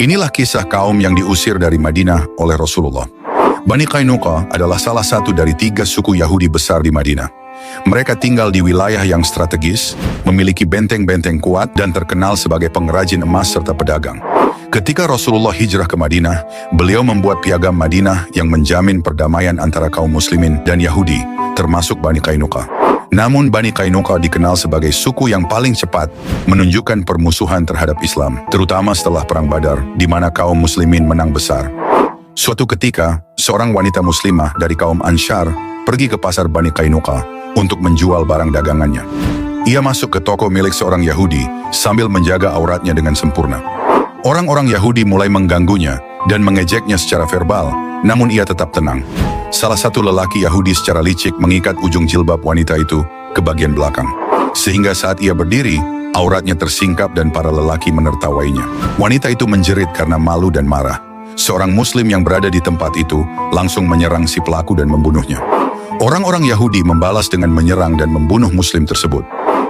Inilah kisah kaum yang diusir dari Madinah oleh Rasulullah. Bani Qainuqa adalah salah satu dari 3 suku Yahudi besar di Madinah. Mereka tinggal di wilayah yang strategis, memiliki benteng-benteng kuat, dan terkenal sebagai pengrajin emas serta pedagang. Ketika Rasulullah hijrah ke Madinah, beliau membuat piagam Madinah yang menjamin perdamaian antara kaum muslimin dan Yahudi, termasuk Bani Qainuqa. Namun Bani Qainuqa dikenal sebagai suku yang paling cepat menunjukkan permusuhan terhadap Islam, terutama setelah Perang Badar, di mana kaum muslimin menang besar. Suatu ketika, seorang wanita muslimah dari kaum Ansyar pergi ke pasar Bani Qainuqa untuk menjual barang dagangannya. Ia masuk ke toko milik seorang Yahudi sambil menjaga auratnya dengan sempurna. Orang-orang Yahudi mulai mengganggunya dan mengejeknya secara verbal, namun ia tetap tenang. Salah satu lelaki Yahudi secara licik mengikat ujung jilbab wanita itu ke bagian belakang. Sehingga saat ia berdiri, auratnya tersingkap dan para lelaki menertawainya. Wanita itu menjerit karena malu dan marah. Seorang muslim yang berada di tempat itu langsung menyerang si pelaku dan membunuhnya. Orang-orang Yahudi membalas dengan menyerang dan membunuh muslim tersebut.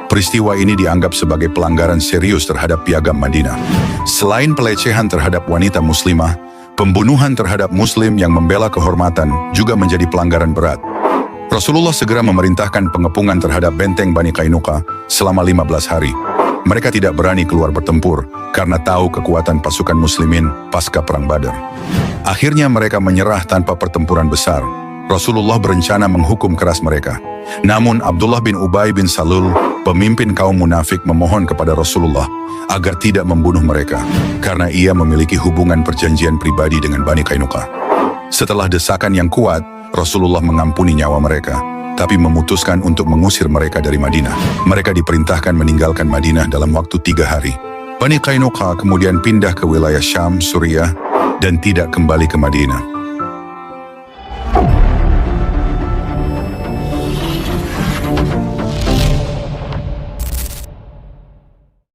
Peristiwa ini dianggap sebagai pelanggaran serius terhadap piagam Madinah. Selain pelecehan terhadap wanita muslimah, pembunuhan terhadap muslim yang membela kehormatan juga menjadi pelanggaran berat. Rasulullah segera memerintahkan pengepungan terhadap benteng Bani Qainuqa selama 15 hari. Mereka tidak berani keluar bertempur karena tahu kekuatan pasukan muslimin pasca Perang Badar. Akhirnya mereka menyerah tanpa pertempuran besar. Rasulullah berencana menghukum keras mereka. Namun Abdullah bin Ubay bin Salul, pemimpin kaum munafik, memohon kepada Rasulullah agar tidak membunuh mereka, karena ia memiliki hubungan perjanjian pribadi dengan Bani Qainuqa. Setelah desakan yang kuat, Rasulullah mengampuni nyawa mereka, tapi memutuskan untuk mengusir mereka dari Madinah. Mereka diperintahkan meninggalkan Madinah dalam waktu 3 hari. Bani Qainuqa kemudian pindah ke wilayah Syam, Suriah, dan tidak kembali ke Madinah.